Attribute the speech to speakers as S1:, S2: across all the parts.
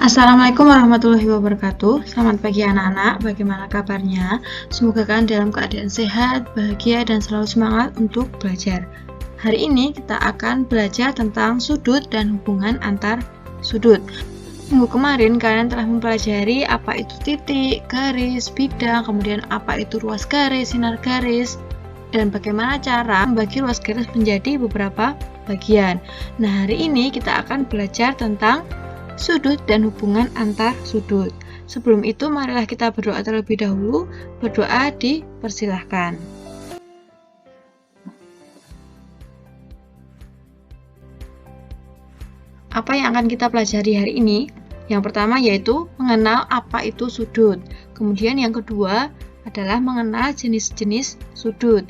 S1: Assalamualaikum warahmatullahi wabarakatuh. Selamat pagi anak-anak, bagaimana kabarnya? Semoga kalian dalam keadaan sehat, bahagia, dan selalu semangat untuk belajar. Hari ini kita akan belajar tentang sudut dan hubungan antar sudut. Minggu kemarin kalian telah mempelajari apa itu titik, garis, bidang, kemudian apa itu ruas garis, sinar garis, dan bagaimana cara membagi ruas garis menjadi beberapa bagian. Nah, hari ini kita akan belajar tentang sudut dan hubungan antar sudut. Sebelum itu, marilah kita berdoa terlebih dahulu. Berdoa dipersilahkan. Apa yang akan kita pelajari hari ini? Yang pertama yaitu mengenal apa itu sudut. Kemudian yang kedua adalah mengenal jenis-jenis sudut.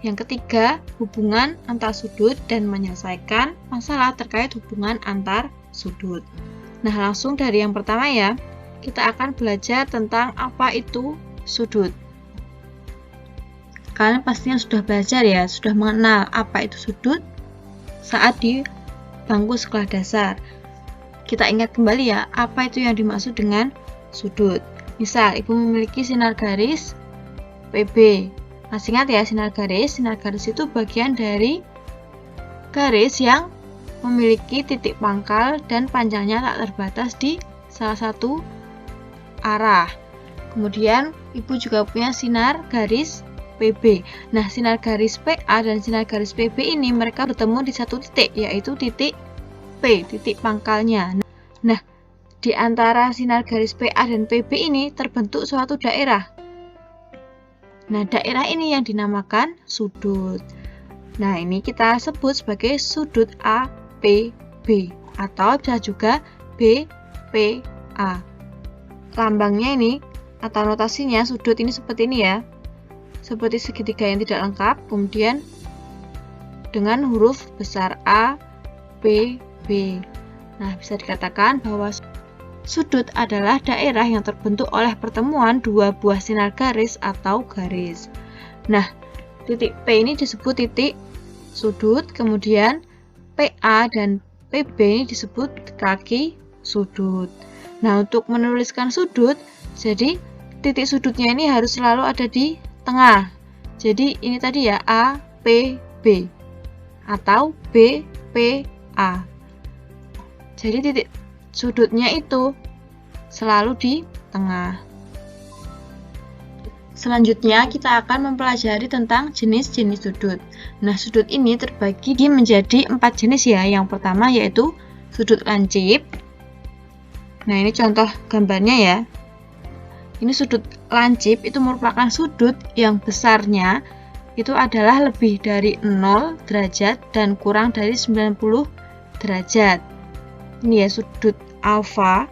S1: Yang ketiga, hubungan antar sudut dan menyelesaikan masalah terkait hubungan antar sudut. Nah, langsung dari yang pertama ya, kita akan belajar tentang apa itu sudut. Kalian pastinya sudah belajar ya, sudah mengenal apa itu sudut saat di bangku sekolah dasar. Kita ingat kembali ya, apa itu yang dimaksud dengan sudut. Misal, ibu memiliki sinar garis PB. Masih ingat ya, sinar garis itu bagian dari garis yang memiliki titik pangkal dan panjangnya tak terbatas di salah satu arah. Kemudian ibu juga punya sinar garis PB. Nah, sinar garis PA dan sinar garis PB ini mereka bertemu di satu titik, yaitu titik P, titik pangkalnya. Nah, di antara sinar garis PA dan PB ini terbentuk suatu daerah. Nah, daerah ini yang dinamakan sudut. Nah, ini kita sebut sebagai sudut APB atau bisa juga BPA. Lambangnya ini atau notasinya sudut ini seperti ini ya. Seperti segitiga yang tidak lengkap, kemudian dengan huruf besar A, B, B. Nah, bisa dikatakan bahwa sudut adalah daerah yang terbentuk oleh pertemuan dua buah sinar garis atau garis. Nah, titik P ini disebut titik sudut, kemudian PA dan PB ini disebut kaki sudut. Nah, untuk menuliskan sudut, jadi titik sudutnya ini harus selalu ada di tengah. Jadi ini tadi ya A, P, B atau B, P, A. Jadi titik sudutnya itu selalu di tengah. Selanjutnya kita akan mempelajari tentang jenis-jenis sudut. Nah, sudut ini terbagi menjadi 4 jenis ya. Yang pertama yaitu sudut lancip. Nah, ini contoh gambarnya ya. Ini sudut lancip itu merupakan sudut yang besarnya itu adalah lebih dari 0 derajat dan kurang dari 90 derajat. Ini ya sudut alfa.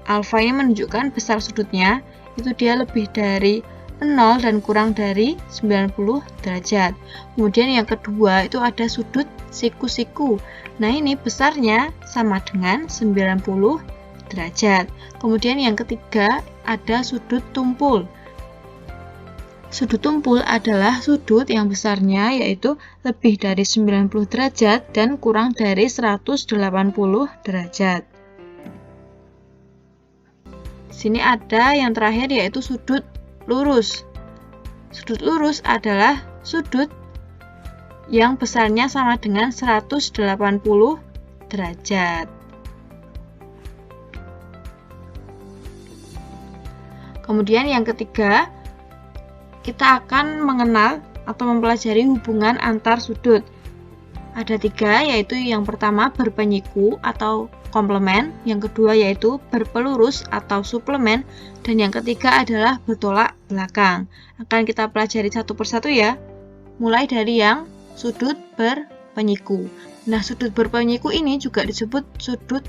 S1: Alfa ini menunjukkan besar sudutnya itu dia lebih dari 0 dan kurang dari 90 derajat. Kemudian yang kedua itu ada sudut siku-siku. Nah, ini besarnya sama dengan 90 derajat. Kemudian yang ketiga ada sudut tumpul. Sudut tumpul adalah sudut yang besarnya yaitu lebih dari 90 derajat dan kurang dari 180 derajat. Sini ada yang terakhir yaitu sudut lurus. Sudut lurus adalah sudut yang besarnya sama dengan 180 derajat. Kemudian yang ketiga, kita akan mengenal atau mempelajari hubungan antar sudut. Ada 3, yaitu yang pertama berpenyiku atau komplement, yang kedua yaitu berpelurus atau suplemen, dan yang ketiga adalah bertolak belakang. Akan kita pelajari satu persatu ya. Mulai dari yang sudut berpenyiku. Nah, sudut berpenyiku ini juga disebut sudut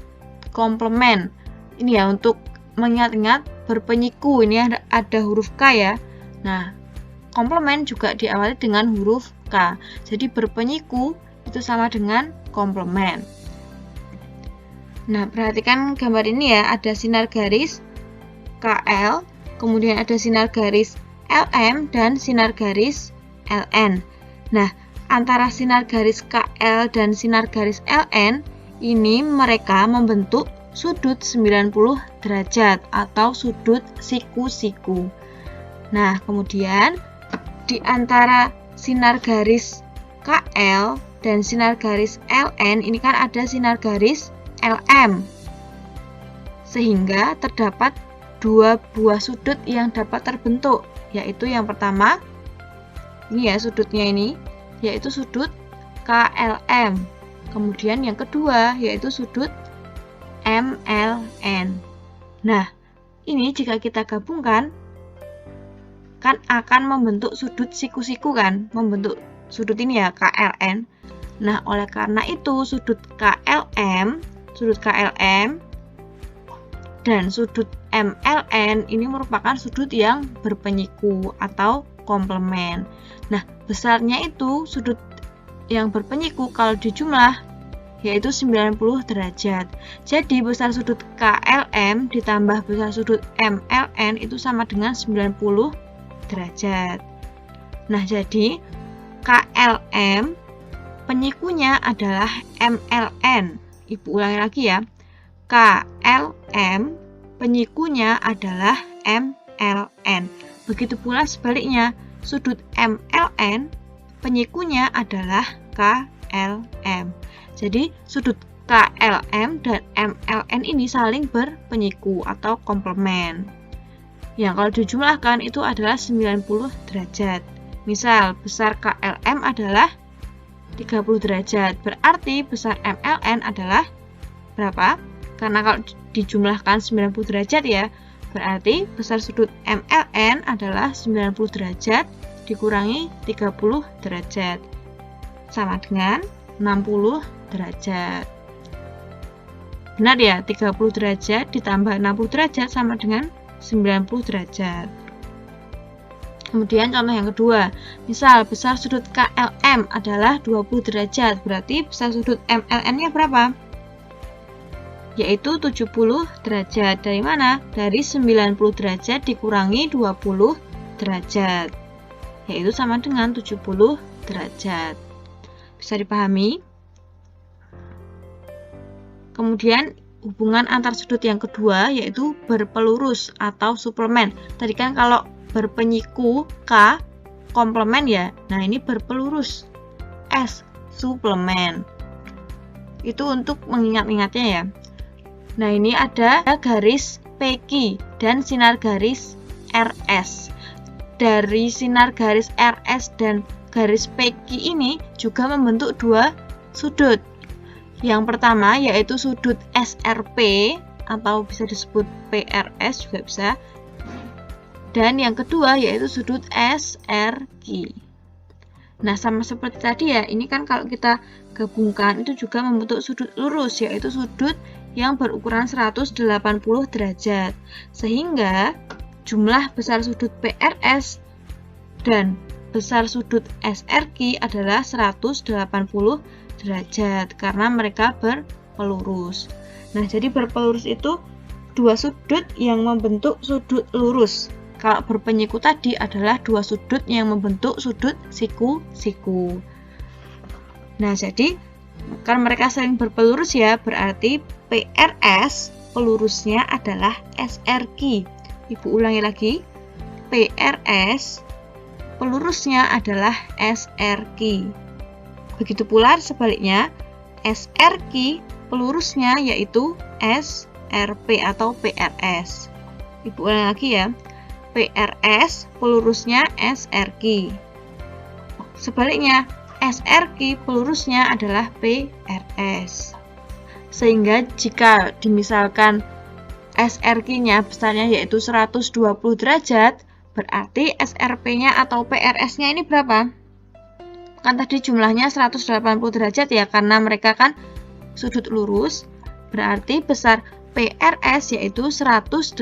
S1: komplement. Ini ya untuk mengingat-ingat berpenyiku ini ada huruf K ya. Nah, komplement juga diawali dengan huruf K. Jadi berpenyiku itu sama dengan komplement. Nah, perhatikan gambar ini ya, ada sinar garis KL, kemudian ada sinar garis LM dan sinar garis LN. Nah, antara sinar garis KL dan sinar garis LN ini mereka membentuk sudut 90 derajat atau sudut siku-siku. Nah, kemudian di antara sinar garis KL dan sinar garis LN ini kan ada sinar garis LM. Sehingga terdapat dua buah sudut yang dapat terbentuk, yaitu yang pertama ini ya sudutnya ini, yaitu sudut KLM. Kemudian yang kedua yaitu sudut MLN. Nah, ini jika kita gabungkan kan akan membentuk sudut siku-siku kan, membentuk sudut ini ya KLN. Nah, oleh karena itu sudut KLM dan sudut MLN ini merupakan sudut yang berpenyiku atau komplement. Nah, besarnya itu sudut yang berpenyiku kalau dijumlah yaitu 90 derajat. Jadi besar sudut KLM ditambah besar sudut MLN itu sama dengan 90 derajat. Nah, jadi KLM penyikunya adalah MLN. Ibu ulangi lagi ya. KLM penyikunya adalah MLN. Begitu pula sebaliknya, sudut MLN penyikunya adalah KLM. Jadi sudut KLM dan MLN ini saling berpenyiku atau komplement. Yang kalau dijumlahkan itu adalah 90 derajat. Misal besar KLM adalah 30 derajat, berarti besar MLN adalah berapa? Karena kalau dijumlahkan 90 derajat ya, berarti besar sudut MLN adalah 90 derajat dikurangi 30 derajat sama dengan 60 derajat. Benar ya, 30 derajat ditambah 60 derajat sama dengan 90 derajat. Kemudian contoh yang kedua, misal besar sudut KLM adalah 20 derajat, berarti besar sudut MLN-nya berapa? Yaitu 70 derajat. Dari mana? Dari 90 derajat dikurangi 20 derajat, yaitu sama dengan 70 derajat. Bisa dipahami? Kemudian hubungan antar sudut yang kedua yaitu berpelurus atau suplemen. Tadi kan kalau berpenyiku K komplement ya. Nah, ini berpelurus S suplemen. Itu untuk mengingat-ingatnya ya. Nah, ini ada garis PQ dan sinar garis RS. Dari sinar garis RS dan garis PQ ini juga membentuk dua sudut. Yang pertama yaitu sudut SRP atau bisa disebut PRS juga bisa. Dan yang kedua yaitu sudut SRQ. Nah, sama seperti tadi ya, ini kan kalau kita gabungkan itu juga membentuk sudut lurus, yaitu sudut yang berukuran 180 derajat. Sehingga jumlah besar sudut PRS dan besar sudut SRQ adalah 180 derajat karena mereka berpelurus. Nah, jadi berpelurus itu dua sudut yang membentuk sudut lurus. Kalau berpenyiku tadi adalah dua sudut yang membentuk sudut siku-siku. Nah, jadi kan mereka saling berpelurus ya, berarti PRS pelurusnya adalah SRQ. Ibu ulangi lagi. PRS pelurusnya adalah SRQ. Begitu pula sebaliknya, SRQ pelurusnya yaitu SRP atau PRS. Ibu ulangi lagi ya. PRS pelurusnya SRQ. Sebaliknya, SRQ pelurusnya adalah PRS. Sehingga jika dimisalkan SRQ-nya besarnya yaitu 120 derajat, berarti SRP-nya atau PRS-nya ini berapa? Kan tadi jumlahnya 180 derajat ya, karena mereka kan sudut lurus, berarti besar PRS yaitu 180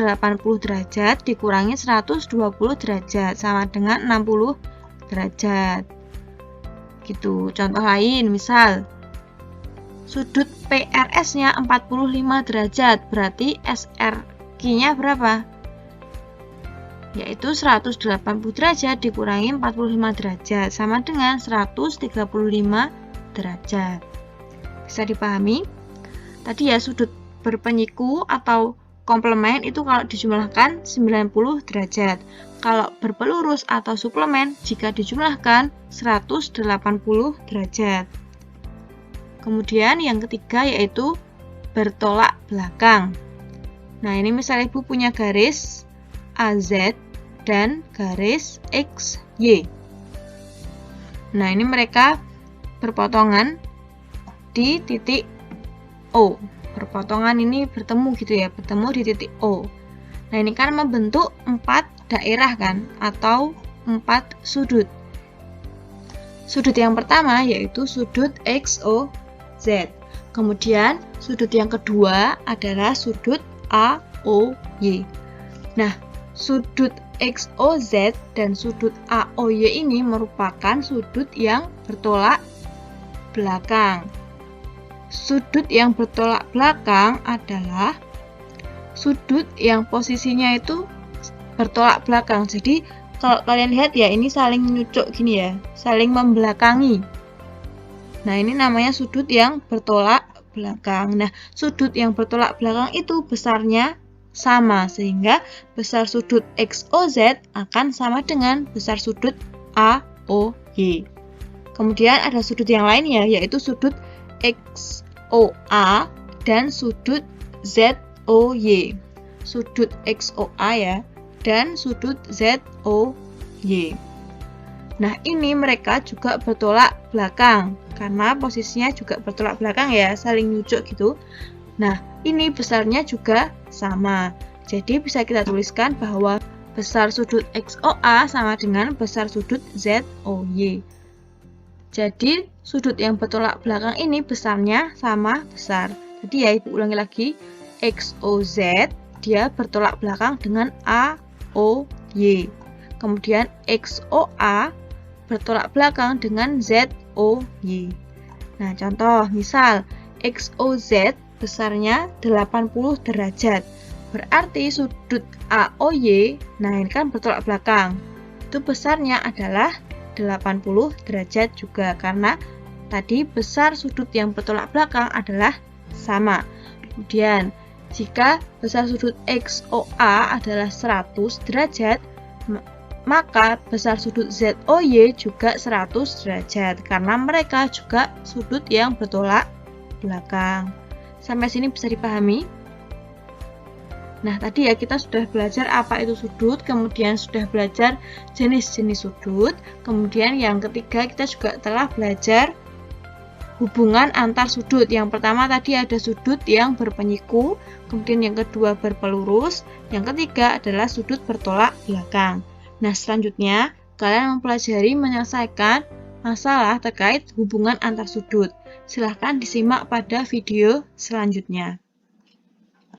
S1: derajat dikurangi 120 derajat sama dengan 60 derajat. Gitu. Contoh lain, misal sudut PRS-nya 45 derajat, berarti SRQ-nya berapa? Yaitu 180 derajat dikurangi 45 derajat sama dengan 135 derajat. Bisa dipahami? Tadi ya sudut berpenyiku atau komplement itu kalau dijumlahkan 90 derajat. Kalau berpelurus atau suplemen jika dijumlahkan 180 derajat. Kemudian yang ketiga yaitu bertolak belakang. Nah, ini misalnya Ibu punya garis AZ dan garis XY. Nah, ini mereka berpotongan di titik O. Perpotongan ini bertemu gitu ya, bertemu di titik O. Nah, ini kan membentuk 4 daerah kan, atau 4 sudut. Sudut yang pertama yaitu sudut XOZ. Kemudian sudut yang kedua adalah sudut AOY. Nah, sudut XOZ dan sudut AOY ini merupakan sudut yang bertolak belakang. Sudut yang bertolak belakang adalah sudut yang posisinya itu bertolak belakang. Jadi kalau kalian lihat ya, ini saling nyucuk gini ya, saling membelakangi. Nah, ini namanya sudut yang bertolak belakang. Nah, sudut yang bertolak belakang itu besarnya sama, sehingga besar sudut XOZ akan sama dengan besar sudut AOY. Kemudian ada sudut yang lainnya, yaitu sudut XOA dan sudut ZOY. Sudut XOA ya, dan sudut ZOY. Nah, ini mereka juga bertolak belakang, karena posisinya juga bertolak belakang ya, saling nyucuk gitu. Nah, ini besarnya juga sama. Jadi bisa kita tuliskan bahwa besar sudut XOA sama dengan besar sudut ZOY. Jadi, sudut yang bertolak belakang ini besarnya sama besar. Jadi ya, Ibu ulangi lagi. XOZ, dia bertolak belakang dengan AOY. Kemudian XOA bertolak belakang dengan ZOY. Nah, contoh, misal XOZ besarnya 80 derajat. Berarti sudut AOY, nah ini kan bertolak belakang. Itu besarnya adalah 80 derajat juga, karena tadi besar sudut yang bertolak belakang adalah sama. Kemudian jika besar sudut XOA adalah 100 derajat, maka besar sudut ZOY juga 100 derajat, karena mereka juga sudut yang bertolak belakang. Sampai sini bisa dipahami? Nah, tadi ya kita sudah belajar apa itu sudut, kemudian sudah belajar jenis-jenis sudut, kemudian yang ketiga kita juga telah belajar hubungan antar sudut. Yang pertama tadi ada sudut yang berpenyiku, kemudian yang kedua berpelurus, yang ketiga adalah sudut bertolak belakang. Nah, selanjutnya kalian mempelajari menyelesaikan masalah terkait hubungan antar sudut. Silahkan disimak pada video selanjutnya.